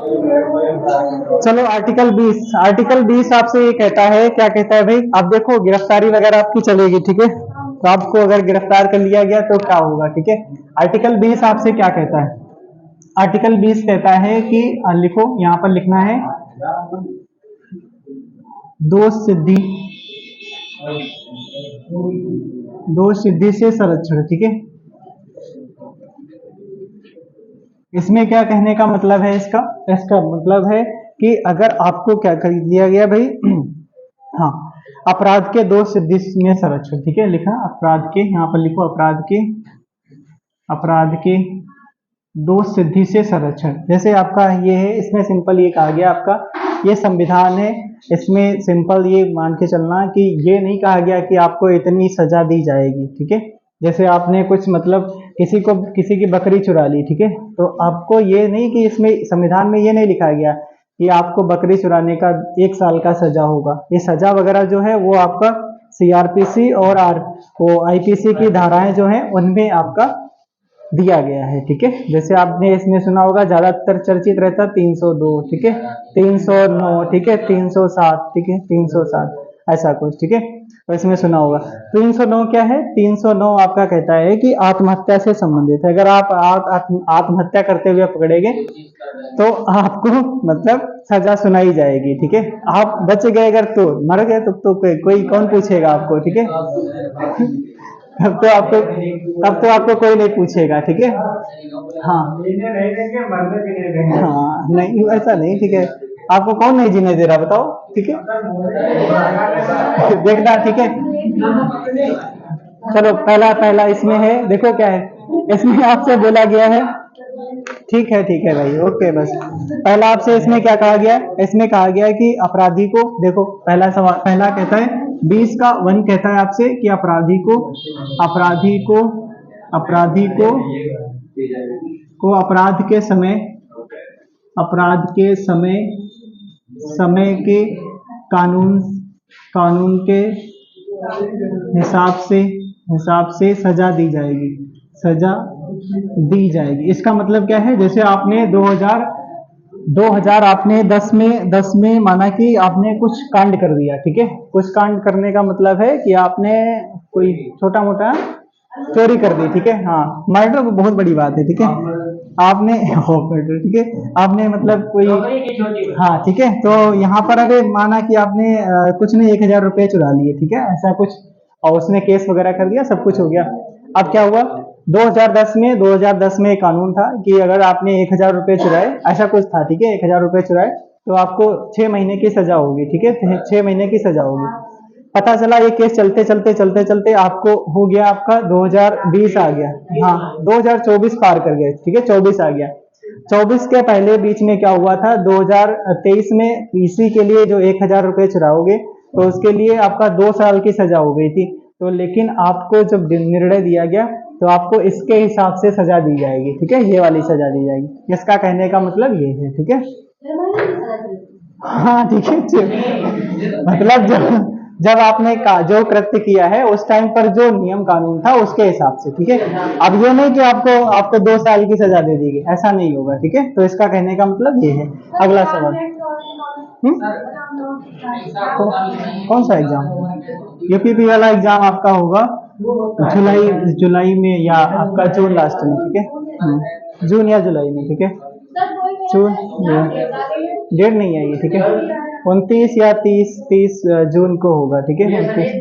चलो आर्टिकल 20 आपसे ये कहता है, क्या कहता है भाई, आप देखो गिरफ्तारी वगैरह आपकी चलेगी, ठीक है। तो आपको अगर गिरफ्तार कर लिया गया तो क्या होगा, ठीक है। आर्टिकल 20 आपसे क्या कहता है। आर्टिकल 20 कहता है कि लिखो, यहाँ पर लिखना है, दोष सिद्धि, दोष सिद्धि से संरक्षण, ठीक है। इसमें क्या कहने का मतलब है, इसका इसका मतलब है कि अगर आपको क्या कर दिया गया भाई, हाँ, अपराध के दोष सिद्धि में संरक्षण, ठीक है। लिखा अपराध के, यहाँ पर लिखो अपराध के दोष सिद्धि से संरक्षण। जैसे आपका ये है, इसमें सिंपल ये कहा गया, आपका ये संविधान है, इसमें सिंपल ये मान के चलना कि ये नहीं कहा गया कि आपको इतनी सजा दी जाएगी, ठीक है। जैसे आपने कुछ मतलब किसी की बकरी चुरा ली, ठीक है, तो आपको ये नहीं कि इसमें संविधान में ये नहीं लिखा गया कि आपको बकरी चुराने का 1 साल का सजा होगा। ये सजा वगैरह जो है वो आपका सीआरपीसी और वो आईपीसी की धाराएं जो है उनमें आपका दिया गया है, ठीक है। जैसे आपने इसमें सुना होगा, ज्यादातर चर्चित रहता 302, ठीक है, 309, ठीक है, 307, ठीक है, 307, ऐसा कुछ, ठीक है। तो इसमें सुना होगा 309 क्या है, 309 आपका कहता है कि आत्महत्या से संबंधित है। अगर आप आत्महत्या करते हुए पकड़े गए तो आपको मतलब सजा सुनाई जाएगी, ठीक है। आप बच गए, अगर तो मर गए तो कोई कौन पूछेगा आपको, ठीक है। तब तो आपको कोई नहीं पूछेगा, ठीक है। हाँ हाँ, नहीं ऐसा नहीं, ठीक है। आपको कौन नहीं जीने दे रहा बताओ, ठीक है। देखना, ठीक है। चलो पहला पहला इसमें है, देखो क्या है इसमें आपसे बोला गया है, ठीक है भाई, ओके। बस पहला आपसे इसमें क्या कहा गया है, इसमें कहा गया है कि अपराधी को, देखो पहला सवाल, पहला कहता है 20 का 1 कहता है आपसे कि अपराधी को अपराध के समय के कानून कानून के हिसाब से सजा दी जाएगी। इसका मतलब क्या है, जैसे आपने 2000 आपने 10 में माना कि आपने कुछ कांड कर दिया, ठीक है। कुछ कांड करने का मतलब है कि आपने कोई छोटा मोटा चोरी कर दी, ठीक है। हाँ, मर्डर बहुत बड़ी बात है, ठीक है। आपने हो मर्डर, ठीक है, आपने मतलब कोई, हाँ ठीक है। तो यहाँ पर अगर माना कि आपने कुछ नहीं 1000 रुपये चुरा लिए, ठीक है, ऐसा कुछ, और उसने केस वगैरह कर दिया, सब कुछ हो गया। अब क्या हुआ, 2010 में एक कानून था कि अगर आपने 1000 रुपये चुराए, ऐसा कुछ था, ठीक है, 1000 रुपये चुराए तो आपको 6 महीने की सजा होगी, ठीक है, 6 महीने की सजा होगी। पता चला ये केस चलते चलते आपको हो गया, आपका 2020 आ गया, हाँ 2024 पार कर गए, ठीक है, 24 आ गया। 24 के पहले बीच में क्या हुआ था, 2023 में इसी के लिए जो 1000 रुपये चुराओगे तो उसके लिए आपका 2 साल की सजा हो गई थी। तो लेकिन आपको जब निर्णय दिया गया तो आपको इसके हिसाब से सजा दी जाएगी, ठीक है, ये वाली सजा दी जाएगी। इसका कहने का मतलब ये है, ठीक है। हाँ ठीक है, मतलब जब आपने जो कृत्य किया है उस टाइम पर जो नियम कानून था उसके हिसाब से, ठीक है। अब ये नहीं कि आपको 2 साल की सजा दे दी गई, ऐसा नहीं होगा, ठीक है। तो इसका कहने का मतलब ये है। अगला सवाल, कौन सा एग्जाम, यूपीपी वाला एग्जाम आपका होगा जुलाई में, या आपका जून लास्ट में, ठीक है, जून या जुलाई में, ठीक है। जून, डेट नहीं आई है, ठीक है, 29 या 30 जून को होगा, ठीक है, 29।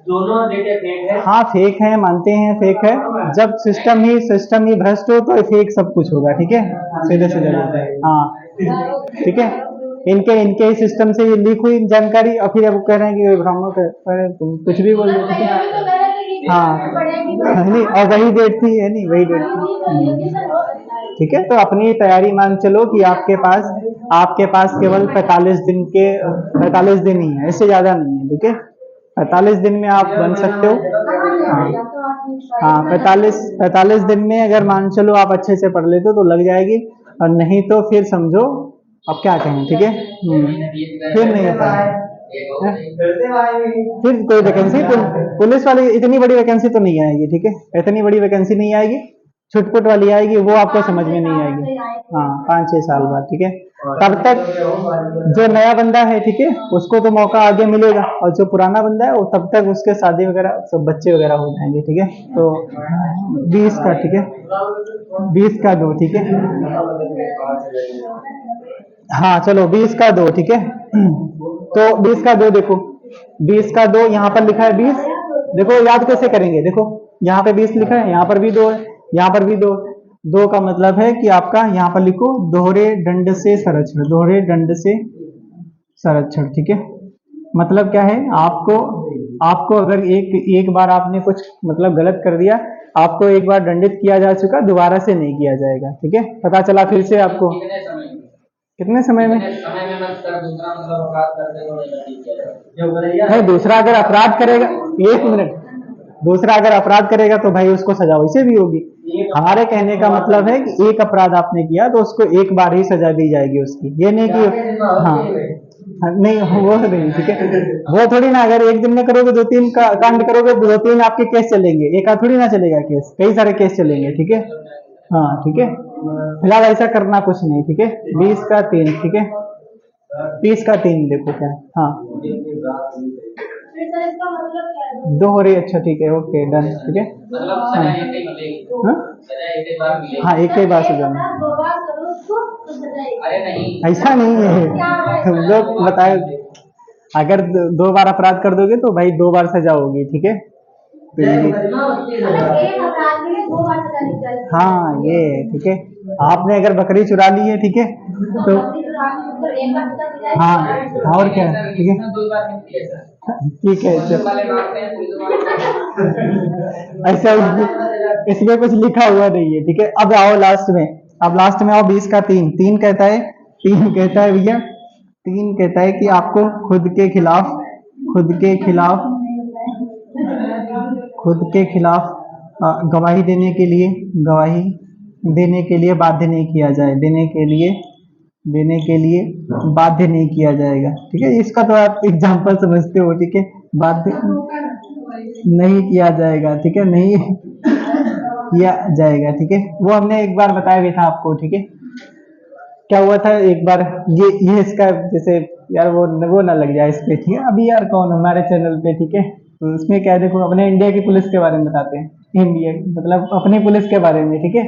दोनों डेटें फेक है, हाँ फेक है, मानते हैं फेक है। जब सिस्टम ही भ्रष्ट हो तो फेक सब कुछ होगा, ठीक है, सीधे सीधे बोलते हैं, हाँ ठीक है। इनके ही सिस्टम से ये लीक हुई जानकारी, और फिर अब कह रहे हैं कि ब्राह्मण तुम कुछ भी बोल रहे थे, हाँ नहीं, और वही डेट थी, है नहीं, वही डेट थी, ठीक है। तो अपनी तैयारी मान चलो कि आपके पास केवल 45 दिन ही है, इससे ज्यादा नहीं है, ठीक है। 45 दिन में आप बन सकते हो, हाँ 45 दिन में अगर मान चलो आप अच्छे से पढ़ लेते हो तो लग जाएगी, और नहीं तो फिर समझो अब क्या कहें, ठीक है। फिर नहीं होता है, फिर कोई वैकेंसी पुलिस वाली इतनी बड़ी वैकेंसी तो नहीं आएगी, ठीक है, इतनी बड़ी वैकेंसी नहीं आएगी, छुटपुट वाली आएगी, वो आपको समझ में नहीं आएगी, हाँ 5-6 साल बाद, ठीक है। तब तक जो नया बंदा है, ठीक है, उसको तो मौका आगे मिलेगा, और जो पुराना बंदा है वो तब तक उसके शादी वगैरह सब बच्चे वगैरह हो जाएंगे, ठीक है। तो 20 का, ठीक है, 20 का दो, ठीक है। हाँ चलो 20 का दो, ठीक है। तो 20 का दो देखो, 20 का दो यहाँ पर लिखा है 20। देखो याद कैसे करेंगे, देखो यहाँ पे 20 लिखा है, यहाँ पर भी दो है, यहाँ पर भी दो। दो का मतलब है कि आपका यहाँ पर लिखो दोहरे दंड से संरक्षण, दोहरे दंड से संरक्षण, ठीक है। मतलब क्या है, आपको आपको अगर एक एक बार आपने कुछ मतलब गलत कर दिया, आपको एक बार दंडित किया जा चुका, दोबारा से नहीं किया जाएगा, ठीक है। पता चला फिर से आपको कितने समय में नहीं, दूसरा अगर अपराध करेगा, एक मिनट, दूसरा अगर अपराध करेगा तो भाई उसको सजा वैसे भी होगी। हमारे कहने का मतलब है कि एक अपराध आपने किया तो उसको एक बार ही सजा दी जाएगी उसकी, ये नहीं कि हाँ नहीं वो नहीं, ठीक है। वो थोड़ी ना, अगर एक दिन में करोगे 2-3 का कांड करोगे, 2-3 आपके केस चलेंगे, एक आध थोड़ी ना चलेगा केस, कई सारे केस चलेंगे, ठीक है। हाँ ठीक है, फिलहाल ऐसा करना कुछ नहीं, ठीक है। 20 का 3, ठीक है, 30 का 3 देखो क्या, हाँ दोहरे, अच्छा ठीक है, ओके डन, ठीक है। हाँ हाँ? हाँ एक ही बार सजा में, ऐसा नहीं है, हम लोग बताए, अगर दो बार अपराध कर दोगे तो भाई 2 बार सजा होगी, ठीक है। तो हाँ ये ठीक है, आपने अगर बकरी चुरा ली है, ठीक है, तो हाँ और क्या, ठीक है, ठीक है ऐसा इसमें कुछ लिखा हुआ नहीं है, ठीक है। अब आओ लास्ट में, अब लास्ट में आओ 20 का 3, 3 कहता है, 3 कहता है भैया, 3 कहता है कि आपको खुद के खिलाफ, खुद के खिलाफ, खुद के खिलाफ गवाही देने के लिए, गवाही देने के लिए बाध्य नहीं किया जाए, देने के लिए बाध्य नहीं किया जाएगा, ठीक है। इसका तो आप एग्जाम्पल समझते हो, ठीक है, बाध्य नहीं किया जाएगा, ठीक है, नहीं किया जाएगा, ठीक है। वो हमने एक बार बताया भी था आपको, ठीक है। क्या हुआ था एक बार, ये इसका जैसे यार वो ना लग जाए इस पे, ठीक है। अभी यार कौन हमारे चैनल पे, ठीक है, तो उसमें क्या है, देखो अपने इंडिया की पुलिस के बारे में बताते हैं, इंडिया मतलब अपनी पुलिस के बारे में, ठीक है।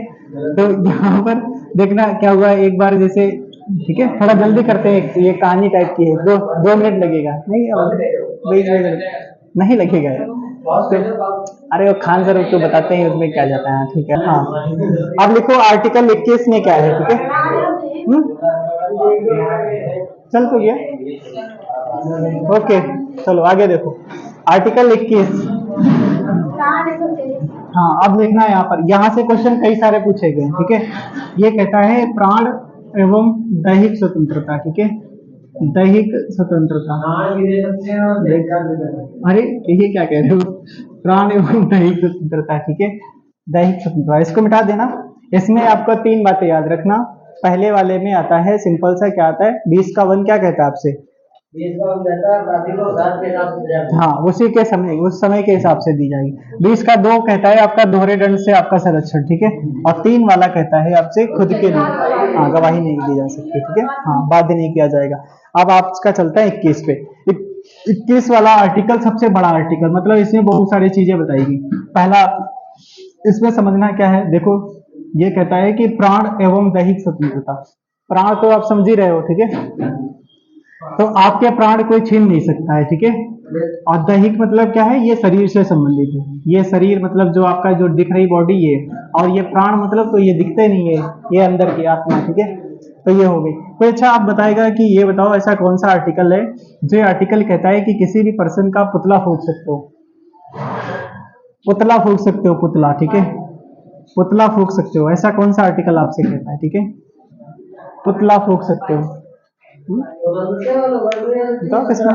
तो यहाँ पर देखना क्या हुआ एक बार, जैसे ठीक है, थोड़ा जल्दी करते हैं, ये कहानी टाइप की है, 2 मिनट लगेगा, नहीं नहीं लगेगा यार। तो अरे वो खान सर तो बताते हैं उसमें क्या जाता है, ठीक है। हाँ अब लिखो आर्टिकल 21 में क्या है, ठीक है। चल तो गया, ओके चलो आगे देखो, आर्टिकल 21। हाँ अब देखना यहाँ पर, यहाँ से क्वेश्चन कई सारे पूछे गए, ठीक है। ये कहता है प्राण एवं दैहिक स्वतंत्रता, ठीक है, दैहिक स्वतंत्रता। अरे ये क्या कह रहे हो, प्राण एवं दैहिक स्वतंत्रता, ठीक है, दैहिक स्वतंत्रता, इसको मिटा देना। इसमें आपको 3 बातें याद रखना। पहले वाले में आता है सिंपल सा, क्या आता है, 20 का 1 क्या कहता है आपसे, हाँ उसी के समय, उस समय के हिसाब से दी जाएगी। 20 का 2 कहता है आपका दोहरे दंड से आपका संरक्षण, ठीक है। और 3 वाला कहता है आपसे खुद के लिए, हाँ गवाही नहीं दी जा सकती, ठीक है, हाँ बाध्य नहीं किया जाएगा। अब आपका चलता है 21 पे। 21 वाला आर्टिकल सबसे बड़ा आर्टिकल, मतलब इसमें बहुत सारी चीजें बताएगी। पहला इसमें समझना क्या है, देखो ये कहता है कि प्राण एवं दैहिक स्वतंत्रता। प्राण तो आप समझ ही रहे हो, ठीक है, तो आपके प्राण कोई छीन नहीं सकता है, ठीक है। और दैहिक मतलब क्या है, ये शरीर से संबंधित है, ये शरीर मतलब जो आपका जो दिख रही बॉडी है, और ये प्राण मतलब तो ये दिखते नहीं है, ये अंदर की आत्मा, ठीक है। तो ये हो गई। तो अच्छा आप बताएगा कि ये बताओ ऐसा कौन सा आर्टिकल है जो आर्टिकल कहता है कि किसी भी पर्सन का पुतला फूंक सकते हो, पुतला फूंक सकते हो, पुतला, ठीक है, पुतला फूंक सकते हो, ऐसा कौन सा आर्टिकल आपसे कहता है, ठीक है, पुतला फूंक सकते हो। बताओ किसमें,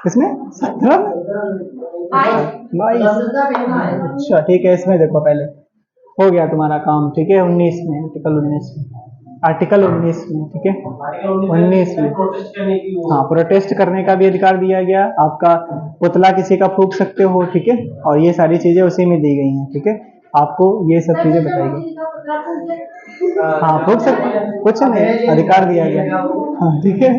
किसमें 17 22, अच्छा ठीक है, इसमें देखो पहले हो गया तुम्हारा काम, ठीक है, 19 में, आर्टिकल 19 में, आर्टिकल 19 में, ठीक है, 19 में, हाँ प्रोटेस्ट करने का भी अधिकार दिया गया, आपका पुतला किसी का फूंक सकते हो, ठीक है, और ये सारी चीजें उसी में दी गई हैं, ठीक है। आपको ये सब चीजें बताएगी। हाँ फूक सकते, कुछ नहीं, अधिकार दिया गया। हाँ ठीक है।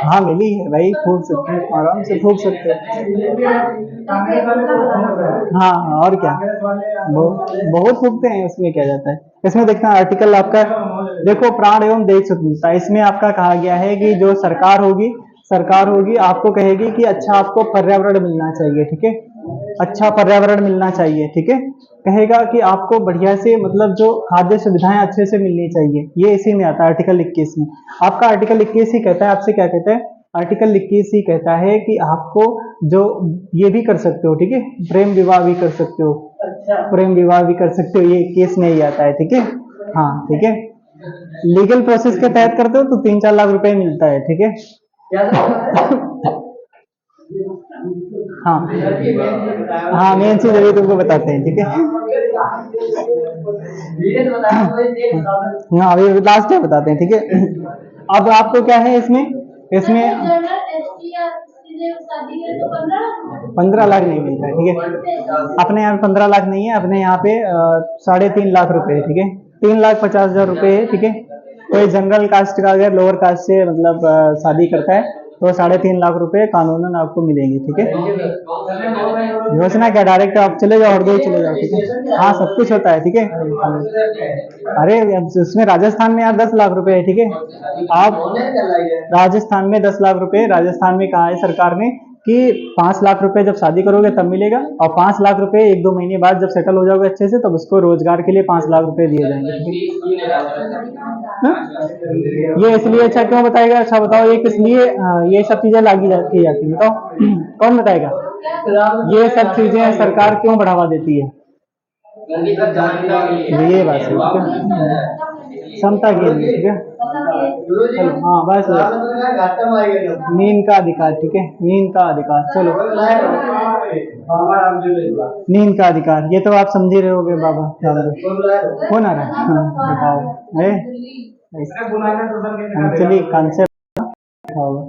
हाँ मिली है भाई, फूक सकते हैं, आराम से फूक सकते हैं। हाँ हाँ, और क्या, बहुत फूकते हैं, उसमें क्या जाता है। इसमें देखना आर्टिकल आपका, देखो प्राण एवं देश स्वतंत्रता, इसमें आपका कहा गया है कि जो सरकार होगी आपको कहेगी कि अच्छा आपको पर्यावरण मिलना चाहिए, ठीक है, अच्छा पर्यावरण मिलना चाहिए, ठीक है, कहेगा कि आपको बढ़िया से मतलब जो खाद्य सुविधाएं अच्छे से मिलनी चाहिए, ये इसी में आता है आर्टिकल 21 में। आपका आर्टिकल 21 ही कहता है, आपसे क्या कहता है, आर्टिकल 21 ही कहता है कि आपको जो ये भी कर सकते हो, ठीक है, प्रेम विवाह भी कर सकते हो, प्रेम विवाह भी कर सकते हो, ये केस में ही आता है, ठीक है। हाँ ठीक है, लीगल प्रोसेस के तहत करते हो तो 3-4 लाख रुपए मिलता है, ठीक है। हाँ हाँ, मेन चीज अभी तुमको बताते हैं, ठीक है। हाँ अभी लास्ट में बताते हैं, ठीक है। अब आपको क्या है इसमें, इसमें 15 लाख नहीं मिलता है, ठीक है, अपने यहाँ 15 लाख नहीं है, अपने यहाँ पे 3.5 लाख रुपए है, ठीक है, 3,50,000 रुपए है, ठीक है। कोई जनरल कास्ट का अगर लोअर कास्ट से मतलब शादी करता है तो 3.5 लाख रुपए कानूनन आपको मिलेंगे, ठीक है। योजना क्या, डायरेक्ट आप चले जाओ और दो चले जाओ, ठीक है। हाँ सब कुछ होता है, ठीक है। अरे उसमें राजस्थान में यार 10 लाख रुपए है, ठीक है। आप राजस्थान में 10 लाख रुपए, राजस्थान में कहा है सरकार ने कि 5 लाख रुपए जब शादी करोगे तब मिलेगा, और 5 लाख रुपए 1-2 महीने बाद जब सेटल हो जाओगे अच्छे से तब उसको रोजगार के लिए 5 लाख रुपए दिए जाएंगे, ठीक है। ये इसलिए अच्छा क्यों बताएगा, अच्छा बताओ ये किस लिए ये सब चीजें की जाती है, बताओ कौन बताएगा, ये सब चीजें सरकार क्यों बढ़ावा देती है। ये बात सही, ठीक है, क्षमता के लिए, ठीक है। चलो हाँ बस, नींद का अधिकार, ठीक है, नींद का अधिकार, चलो नींद का अधिकार, ये तो आप समझ ही रहे होगे बाबा, कौन आ रहा है, बताओ, चलिए कॉन्सेप्ट होगा।